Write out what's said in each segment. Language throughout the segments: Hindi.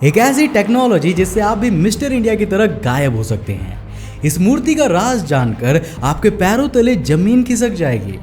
एक ऐसी टेक्नोलॉजी जिससे आप भी मिस्टर इंडिया की तरह गायब हो सकते हैं। इस मूर्ति का राज जानकर आपके पैरों तले जमीन खिसक जाएगी।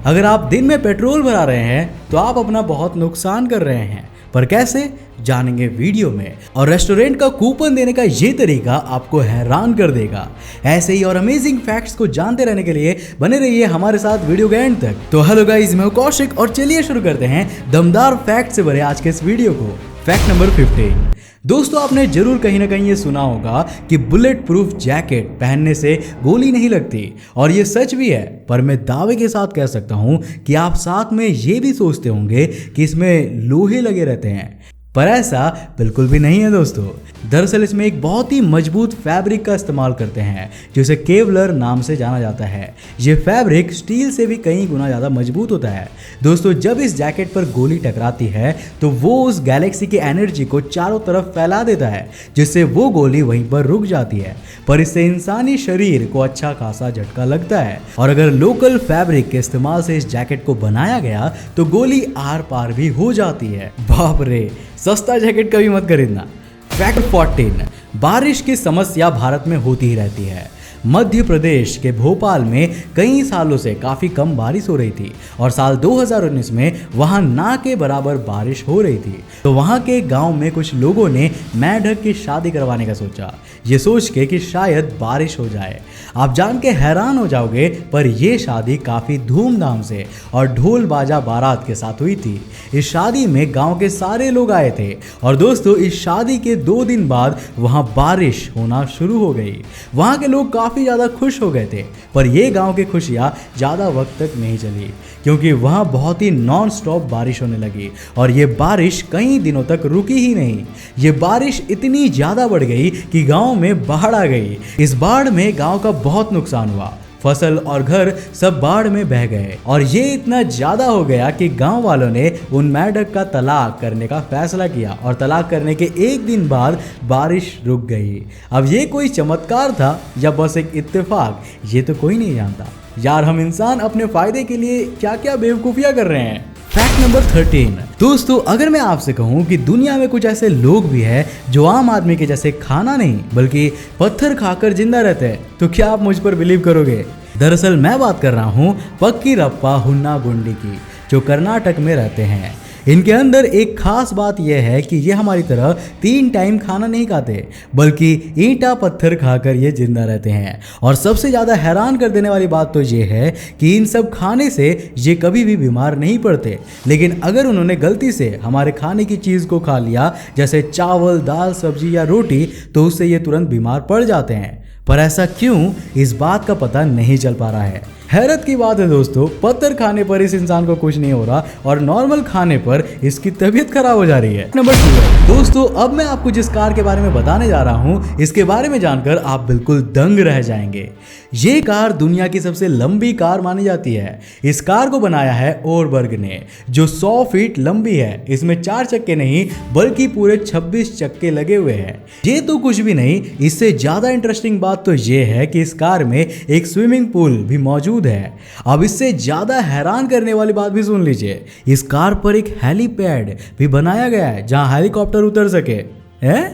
अगर आप दिन में पेट्रोल भरा रहे हैं तो आप अपना बहुत नुकसान कर रहे हैं, पर कैसे जानेंगे वीडियो में। और रेस्टोरेंट का कूपन देने का ये तरीका आपको हैरान कर देगा। ऐसे ही और अमेजिंग फैक्ट्स को जानते रहने के लिए बने रहिए हमारे साथ वीडियो के एंड तक। तो हेलो गाइस, मैं हूं कौशिक और चलिए शुरू करते हैं दमदार फैक्ट से भरे आज के इस वीडियो को। Fact number 15। दोस्तों, आपने जरूर कहीं ना कहीं ये सुना होगा कि बुलेट प्रूफ जैकेट पहनने से गोली नहीं लगती, और ये सच भी है। पर मैं दावे के साथ कह सकता हूं कि आप साथ में ये भी सोचते होंगे कि इसमें लोहे लगे रहते हैं, पर ऐसा बिल्कुल भी नहीं है दोस्तों। दरअसल इसमें एक बहुत ही मजबूत फैब्रिक का इस्तेमाल करते हैं जिसे केवलर नाम से जाना जाता है। ये फैब्रिक स्टील से भी कई गुना ज़्यादा मजबूत होता है। दोस्तों, जब इस जैकेट पर गोली टकराती है तो वो उस गैलेक्सी की एनर्जी को चारों तरफ फैला देता है, जिससे वो गोली वहीं पर रुक जाती है। पर इससे इंसानी शरीर को अच्छा खासा झटका लगता है, और अगर लोकल फैब्रिक के इस्तेमाल से इस जैकेट को बनाया गया तो गोली आर पार भी हो जाती है। बाप रे, सस्ता जैकेट कभी मत खरीदना। फैक्ट 14। बारिश की समस्या भारत में होती ही रहती है। मध्य प्रदेश के भोपाल में कई सालों से काफ़ी कम बारिश हो रही थी, और साल 2019 में वहां ना के बराबर बारिश हो रही थी। तो वहां के गांव में कुछ लोगों ने मेंढक की शादी करवाने का सोचा, ये सोच के कि शायद बारिश हो जाए। आप जान के हैरान हो जाओगे, पर यह शादी काफ़ी धूमधाम से और ढोल बाजा बारात के साथ हुई थी। इस शादी में गांव के सारे लोग आए थे, और दोस्तों इस शादी के 2 दिन बाद वहां बारिश होना शुरू हो गई। वहां के लोग काफ़ी ज़्यादा खुश हो गए थे, पर ये गांव की खुशियां ज़्यादा वक्त तक नहीं चली, क्योंकि वहां बहुत ही नॉन स्टॉप बारिश होने लगी, और ये बारिश कई दिनों तक रुकी ही नहीं। ये बारिश इतनी ज़्यादा बढ़ गई कि गांव में बाढ़ आ गई। इस बाढ़ में गांव का बहुत नुकसान हुआ, फसल और घर सब बाढ़ में बह गए, और ये इतना ज्यादा हो गया कि गांव वालों ने उन मेंढक का तलाक करने का फैसला किया, और तलाक करने के 1 दिन बाद बारिश रुक गई। अब ये कोई चमत्कार था या बस एक इत्तेफाक, ये तो कोई नहीं जानता। यार, हम इंसान अपने फायदे के लिए क्या क्या बेवकूफियां कर रहे हैं। Fact number 13। दोस्तों, अगर मैं आपसे कहूं कि दुनिया में कुछ ऐसे लोग भी हैं जो आम आदमी के जैसे खाना नहीं बल्कि पत्थर खाकर जिंदा रहते हैं, तो क्या आप मुझ पर बिलीव करोगे? दरअसल मैं बात कर रहा हूं पक्कीरप्पा हुन्नागुंडी की, जो कर्नाटक में रहते हैं। इनके अंदर एक खास बात यह है कि ये हमारी तरह 3 टाइम खाना नहीं खाते, बल्कि ईंटा पत्थर खाकर ये जिंदा रहते हैं। और सबसे ज़्यादा हैरान कर देने वाली बात तो ये है कि इन सब खाने से ये कभी भी बीमार नहीं पड़ते, लेकिन अगर उन्होंने गलती से हमारे खाने की चीज़ को खा लिया, जैसे चावल, दाल, सब्जी या रोटी, तो उससे ये तुरंत बीमार पड़ जाते हैं। पर ऐसा क्यों, इस बात का पता नहीं चल पा रहा है। हैरत की बात है दोस्तों, पत्थर खाने पर इस इंसान को कुछ नहीं हो रहा, और नॉर्मल खाने पर इसकी तबीयत खराब हो जा रही है। नंबर 2। दोस्तों, अब मैं आपको जिस कार के बारे में बताने जा रहा हूं, इसके बारे में जानकर आप बिल्कुल दंग रह जाएंगे। ये कार दुनिया की सबसे लंबी कार मानी जाती है। इस कार को बनाया है ओरबर्ग ने, जो 100 फीट लंबी है। इसमें 4 चक्के नहीं बल्कि पूरे 26 चक्के लगे हुए हैं। ये तो कुछ भी नहीं, इससे ज्यादा इंटरेस्टिंग बात तो ये है कि इस कार में एक स्विमिंग पूल भी मौजूद है। अब इससे ज्यादा हैरान करने वाली बात भी सुन लीजिए, इस कार पर एक हेलीपैड भी बनाया गया है जहां हेलीकॉप्टर उतर सके। हैं?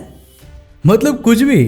मतलब कुछ भी।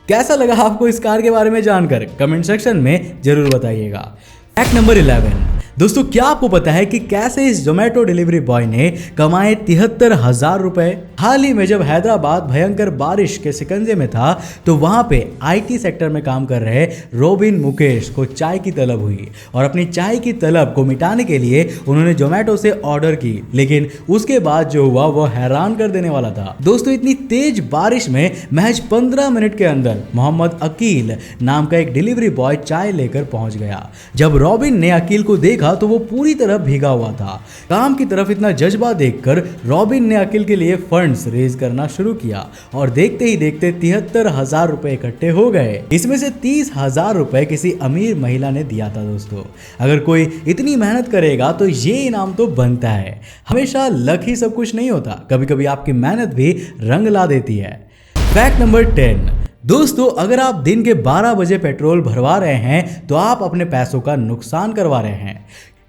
कैसा लगा आपको इस कार के बारे में जानकर? कमेंट सेक्शन में जरूर बताइएगा। Fact number 11। दोस्तों, क्या आपको पता है कि कैसे इस जोमेटो डिलीवरी बॉय ने कमाए 73,000 रुपए? हाल ही में जब हैदराबाद भयंकर बारिश के शिकंजे में था, तो वहां पे IT सेक्टर में काम कर रहे रोबिन मुकेश को चाय की तलब हुई, और अपनी चाय की तलब को मिटाने के लिए उन्होंने जोमेटो से ऑर्डर की। लेकिन उसके बाद जो हुआ वो हैरान कर देने वाला था। दोस्तों, इतनी तेज बारिश में महज 15 मिनट के अंदर मोहम्मद अकील नाम का एक डिलीवरी बॉय चाय लेकर पहुंच गया। जब रॉबिन ने अकील को देखा तो वो पूरी तरह भीगा हुआ था। काम की तरफ इतना जज्बा देखकर रॉबिन ने अकील के लिए फंड्स रेज करना शुरू किया, और देखते ही देखते 73,000 रुपए इकट्ठे हो गए। इसमें से 30,000 रुपए किसी अमीर महिला ने दिया था। दोस्तों, अगर कोई इतनी मेहनत करेगा तो ये इनाम तो बनता है। हमेशा लक ही सब कुछ नहीं होता, कभी कभी आपकी मेहनत भी रंग ला देती है। Fact number 10। दोस्तों, अगर आप दिन के 12 बजे पेट्रोल भरवा रहे हैं तो आप अपने पैसों का नुकसान करवा रहे हैं,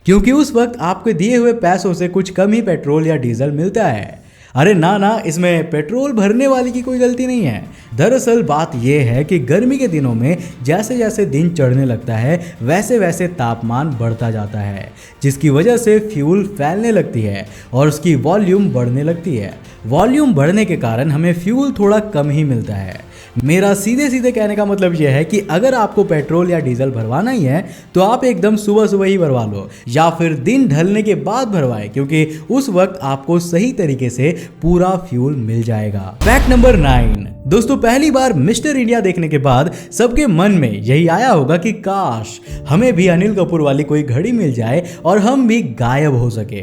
क्योंकि उस वक्त आपके दिए हुए पैसों से कुछ कम ही पेट्रोल या डीजल मिलता है। अरे ना ना, इसमें पेट्रोल भरने वाले की कोई गलती नहीं है। दरअसल बात यह है कि गर्मी के दिनों में जैसे जैसे दिन चढ़ने लगता है वैसे वैसे तापमान बढ़ता जाता है, जिसकी वजह से फ्यूल फैलने लगती है और उसकी वॉल्यूम बढ़ने लगती है। वॉल्यूम बढ़ने के कारण हमें फ्यूल थोड़ा कम ही मिलता है। मेरा सीधे सीधे कहने का मतलब यह है कि अगर आपको पेट्रोल या डीजल भरवाना ही है तो आप एकदम सुबह सुबह ही भरवा लो या फिर दिन ढलने के बाद भरवाएं, क्योंकि उस वक्त आपको सही तरीके से पूरा फ्यूल मिल जाएगा। Fact number 9। दोस्तों, पहली बार मिस्टर इंडिया देखने के बाद सबके मन में यही आया होगा कि काश हमें भी अनिल कपूर वाली कोई घड़ी मिल जाए और हम भी गायब हो सके।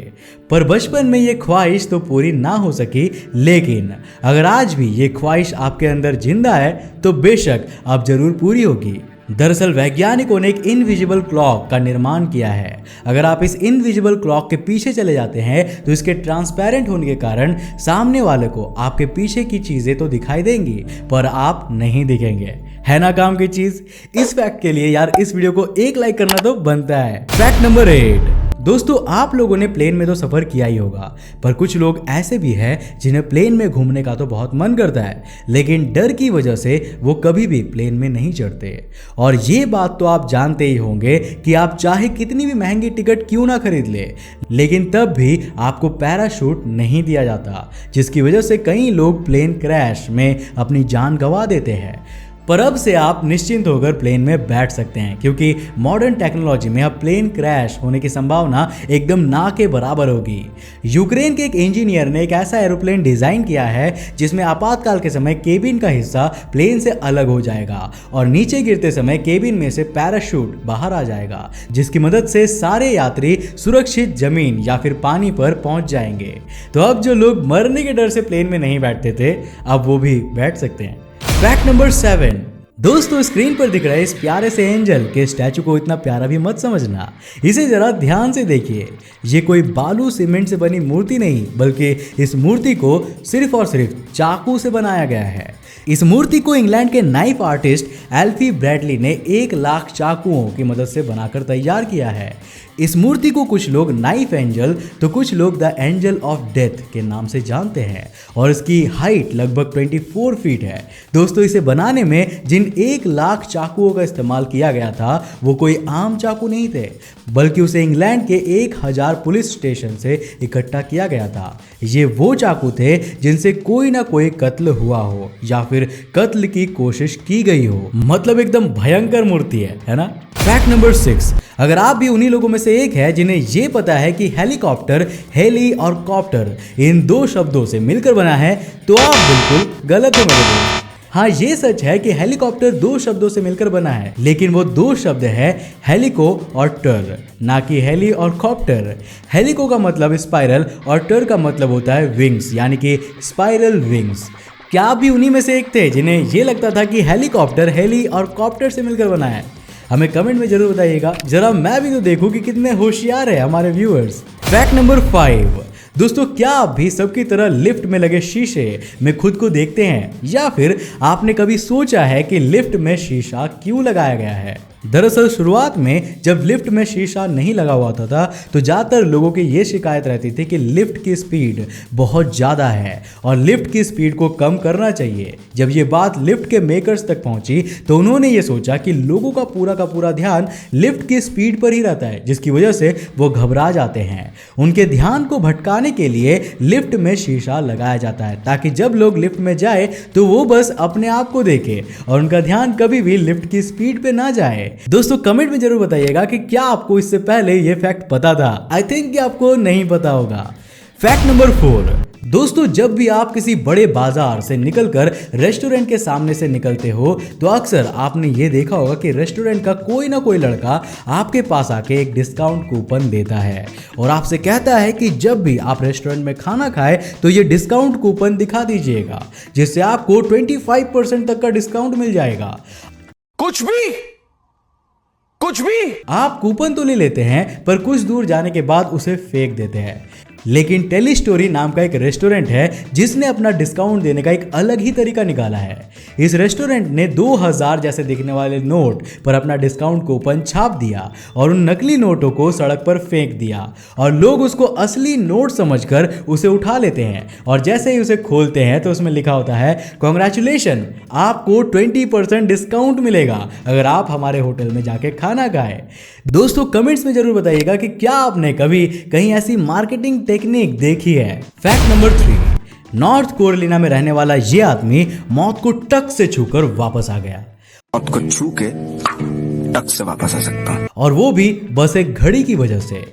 पर बचपन में ये ख्वाहिश तो पूरी ना हो सकी, लेकिन अगर आज भी ये ख्वाहिश आपके अंदर जिंदा है तो बेशक अब जरूर पूरी होगी। दरअसल वैज्ञानिकों ने एक इनविजिबल क्लॉक का निर्माण किया है। अगर आप इस इनविजिबल क्लॉक के पीछे चले जाते हैं तो इसके ट्रांसपेरेंट होने के कारण सामने वाले को आपके पीछे की चीजें तो दिखाई देंगी पर आप नहीं दिखेंगे। है ना काम की चीज। इस फैक्ट के लिए यार इस वीडियो को एक लाइक करना तो बनता है। Fact number 8। दोस्तों, आप लोगों ने प्लेन में तो सफर किया ही होगा, पर कुछ लोग ऐसे भी हैं जिन्हें प्लेन में घूमने का तो बहुत मन करता है, लेकिन डर की वजह से वो कभी भी प्लेन में नहीं चढ़ते। और ये बात तो आप जानते ही होंगे कि आप चाहे कितनी भी महंगी टिकट क्यों ना खरीद ले, लेकिन तब भी आपको पैराशूट नहीं दिया जाता, जिसकी वजह से कई लोग प्लेन क्रैश में अपनी जान गंवा देते हैं। पर अब से आप निश्चिंत होकर प्लेन में बैठ सकते हैं, क्योंकि मॉडर्न टेक्नोलॉजी में अब प्लेन क्रैश होने की संभावना एकदम ना के बराबर होगी। यूक्रेन के एक इंजीनियर ने एक ऐसा एरोप्लेन डिजाइन किया है जिसमें आपातकाल के समय केबिन का हिस्सा प्लेन से अलग हो जाएगा और नीचे गिरते समय केबिन में से पैराशूट बाहर आ जाएगा, जिसकी मदद से सारे यात्री सुरक्षित जमीन या फिर पानी पर पहुंच जाएंगे। तो अब जो लोग मरने के डर से प्लेन में नहीं बैठते थे, अब वो भी बैठ सकते हैं। Fact number 7। दोस्तों, स्क्रीन पर दिख रहे इस प्यारे से एंजल के स्टैचू को इतना प्यारा भी मत समझना। इसे जरा ध्यान से देखिए। ये कोई बालू सीमेंट से बनी मूर्ति नहीं, बल्कि इस मूर्ति को सिर्फ और सिर्फ चाकू से बनाया गया है। इस मूर्ति को इंग्लैंड के नाइफ आर्टिस्ट एल्फी ब्रैडली ने 1,00,000 चाकुओं की मदद से बनाकर तैयार किया है। इस मूर्ति को कुछ लोग नाइफ एंजल तो कुछ लोग द एंजल ऑफ डेथ के नाम से जानते हैं और इसकी हाइट लगभग 24 फीट है। दोस्तों, इसे बनाने में जिन 1,00,000 चाकुओं का इस्तेमाल किया गया था वो कोई आम चाकू नहीं थे, बल्कि उसे इंग्लैंड के 1000 पुलिस स्टेशन से इकट्ठा किया गया था। ये वो चाकू थे जिनसे कोई ना कोई कत्ल हुआ हो या फिर कत्ल की कोशिश की गई हो। मतलब एकदम भयंकर मूर्ति है ना। Fact number 6। अगर आप भी उन्हीं लोगों में से एक है जिन्हें ये पता है कि हेलीकॉप्टर, हेली और कॉप्टर इन 2 शब्दों से मिलकर बना है, तो आप बिल्कुल गलत हो मेरे दोस्त। हाँ, ये सच है कि हेलीकॉप्टर 2 शब्दों से मिलकर बना है, लेकिन वो 2 शब्द है हेलिको और टर, ना कि हेली और कॉप्टर। हेलिको का मतलब स्पाइरल और टर का मतलब होता है विंग्स, यानी कि स्पाइरल विंग्स। क्या आप भी उन्हीं में से एक थे जिन्हें ये लगता था कि हेलीकॉप्टर हेली और कॉप्टर से मिलकर बना है? हमें कमेंट में जरूर बताइएगा, जरा मैं भी तो देखूं कि कितने होशियार है हमारे व्यूअर्स। Fact number 5। दोस्तों, क्या आप भी सबकी तरह लिफ्ट में लगे शीशे में खुद को देखते हैं, या फिर आपने कभी सोचा है कि लिफ्ट में शीशा क्यों लगाया गया है? दरअसल शुरुआत में जब लिफ्ट में शीशा नहीं लगा हुआ था तो ज़्यादातर लोगों की ये शिकायत रहती थी कि लिफ्ट की स्पीड बहुत ज़्यादा है और लिफ्ट की स्पीड को कम करना चाहिए। जब ये बात लिफ्ट के मेकर्स तक पहुंची तो उन्होंने ये सोचा कि लोगों का पूरा ध्यान लिफ्ट की स्पीड पर ही रहता है, जिसकी वजह से वो घबरा जाते हैं। उनके ध्यान को भटकाने के लिए लिफ्ट में शीशा लगाया जाता है, ताकि जब लोग लिफ्ट में जाए तो वो बस अपने आप को देखे और उनका ध्यान कभी भी लिफ्ट की स्पीड पे ना जाए। दोस्तों, कमेंट में जरूर बताइएगा कि क्या आपको इससे पहले ये फैक्ट पता था। आई थिंक कि आपको नहीं पता होगा। Fact number 4। दोस्तों, जब भी आप किसी बड़े बाजार से निकलकर रेस्टोरेंट के सामने से निकलते हो तो अक्सर आपने ये देखा होगा कि रेस्टोरेंट का कोई ना कोई लड़का आपके पास आके एक डिस्काउंट कूपन देता है और आपसे कहता है कि जब भी आप रेस्टोरेंट में खाना खाए तो ये डिस्काउंट कूपन दिखा दीजिएगा, जिससे आपको 25% तक का डिस्काउंट मिल जाएगा। कुछ भी आप कूपन तो ले लेते हैं, पर कुछ दूर जाने के बाद उसे फेंक देते हैं। लेकिन टेली स्टोरी नाम का एक रेस्टोरेंट है जिसने अपना डिस्काउंट देने का एक अलग ही तरीका निकाला है। इस रेस्टोरेंट ने 2000 जैसे दिखने वाले नोट पर अपना डिस्काउंट कूपन छाप दिया और उन नकली नोटों को सड़क पर फेंक दिया और लोग उसको असली नोट समझकर उसे उठा लेते हैं और जैसे ही उसे खोलते हैं तो उसमें लिखा होता है कांग्रेचुलेशन, आपको 20% डिस्काउंट मिलेगा अगर आप हमारे होटल में जाके खाना खाएं। दोस्तों कमेंट्स में जरूर बताइएगा कि क्या आपने कभी कहीं ऐसी मार्केटिंग टेक्निक देखी है। फैक्ट नंबर 3, नॉर्थ कैरोलिना में रहने वाला ये आदमी मौत को टक से छूकर वापस आ गया। मौत को छू के टक से वापस आ सकता हूं, और वो भी बस एक घड़ी की वजह से।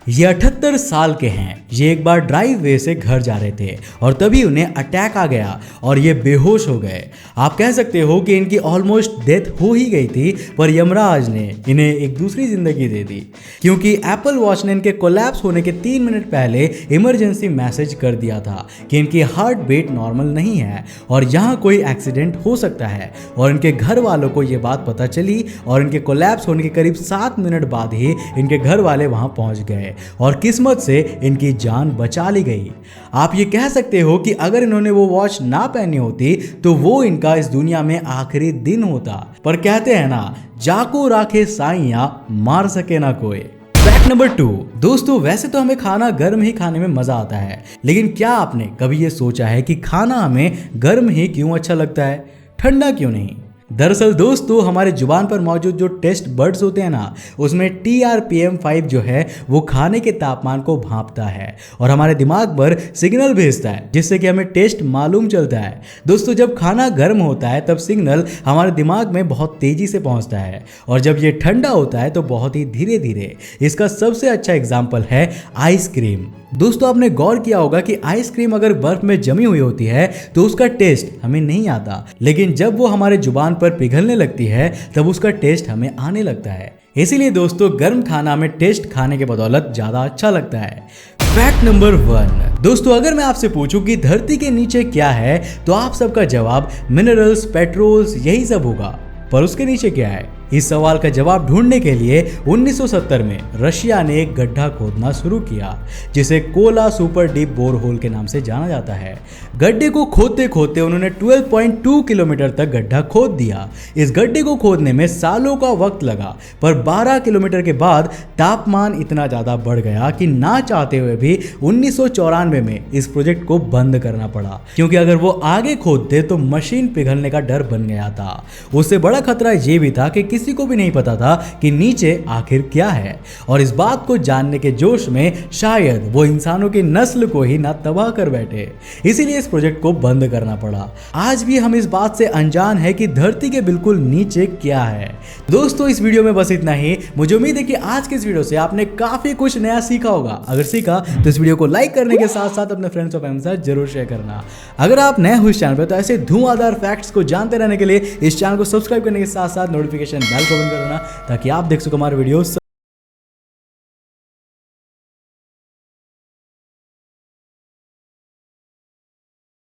ये 78 साल के हैं। ये एक बार ड्राइव वे से घर जा रहे थे और तभी उन्हें अटैक आ गया और ये बेहोश हो गए। आप कह सकते हो कि इनकी ऑलमोस्ट डेथ हो ही गई थी, पर यमराज ने इन्हें एक दूसरी जिंदगी दे दी, क्योंकि एप्पल वॉच ने इनके कोलैप्स होने के 3 मिनट पहले इमरजेंसी मैसेज कर दिया था कि इनकी हार्ट बीट नॉर्मल नहीं है और यहाँ कोई एक्सीडेंट हो सकता है। और इनके घर वालों को ये बात पता चली और इनके कोलैप्स होने के करीब 7 मिनट बाद ही इनके घर वाले वहाँ पहुँच गए और किस्मत से इनकी जान बचा ली गई। आप ये कह सकते हो कि अगर इन्होंने वो वॉच ना पहनी होती तो वो इनका इस दुनिया में आखिरी दिन होता। पर कहते हैं ना, जाको राखे साइया मार सके ना कोई। फैक्ट नंबर 2, दोस्तों वैसे तो हमें खाना गर्म ही खाने में मजा आता है, लेकिन क्या आपने कभी ये सोचा है कि खाना हमें गर्म ही क्यों अच्छा लगता है, ठंडा क्यों नहीं? दरअसल दोस्तों हमारे जुबान पर मौजूद जो टेस्ट बर्ड्स होते हैं ना, उसमें TRPM5 जो है वो खाने के तापमान को भांपता है और हमारे दिमाग पर सिग्नल भेजता है जिससे कि हमें टेस्ट मालूम चलता है। दोस्तों जब खाना गर्म होता है तब सिग्नल हमारे दिमाग में बहुत तेजी से पहुंचता है और जब ये ठंडा होता है तो बहुत ही धीरे धीरे। इसका सबसे अच्छा एग्जाम्पल है आइसक्रीम। दोस्तों आपने गौर किया होगा कि आइसक्रीम अगर बर्फ में जमी हुई होती है तो उसका टेस्ट हमें नहीं आता, लेकिन जब वो हमारे जुबान पर पिघलने लगती है तब उसका टेस्ट हमें आने लगता है। इसीलिए दोस्तों गर्म खाना में टेस्ट खाने के बदौलत ज्यादा अच्छा लगता है। फैक्ट नंबर 1, दोस्तों अगर मैं आपसे पूछूं कि धरती के नीचे क्या है तो आप सबका जवाब मिनरल्स, पेट्रोल्स यही सब होगा। पर उसके नीचे क्या है? इस सवाल का जवाब ढूंढने के लिए 1970 में रशिया ने एक गड्ढा खोदना शुरू किया जिसे कोला सुपर डीप बोरहोल के नाम से जाना जाता है। गड्ढे को खोदते खोदते उन्होंने 12.2 किलोमीटर तक गड्ढा खोद दिया। इस गड्ढे को खोदने में सालों का वक्त लगा, पर 12 किलोमीटर के बाद तापमान इतना ज़्यादा बढ़ गया कि ना चाहते हुए भी 1994 में इस प्रोजेक्ट को बंद करना पड़ा, क्योंकि अगर वो आगे खोदते तो मशीन पिघलने का डर बन गया था। उससे बड़ा खतरा ये भी था कि किसी को भी नहीं पता था कि नीचे आखिर क्या है, और इस बात को जानने के जोश में शायद वो इंसानों की नस्ल को ही ना तबाह कर बैठे, इसीलिए इस प्रोजेक्ट को बंद करना पड़ा। आज भी हम इस बात से अनजान है कि धरती के बिल्कुल नीचे क्या है। दोस्तों इस वीडियो में बस इतना ही। मुझे उम्मीद है कि आज के इस वीडियो से आपने काफी कुछ नया सीखा होगा। अगर सीखा तो इस वीडियो को लाइक करने के साथ साथ अपने फ्रेंड्स और फैमिली के साथ जरूर शेयर करना। अगर आप नए हो इस चैनल पर तो ऐसे धुआंधार फैक्ट्स को जानते रहने के लिए इस चैनल को सब्सक्राइब करने के साथ साथ नोटिफिकेशन बेल को बंद करना ताकि आप देख सको हमारे वीडियो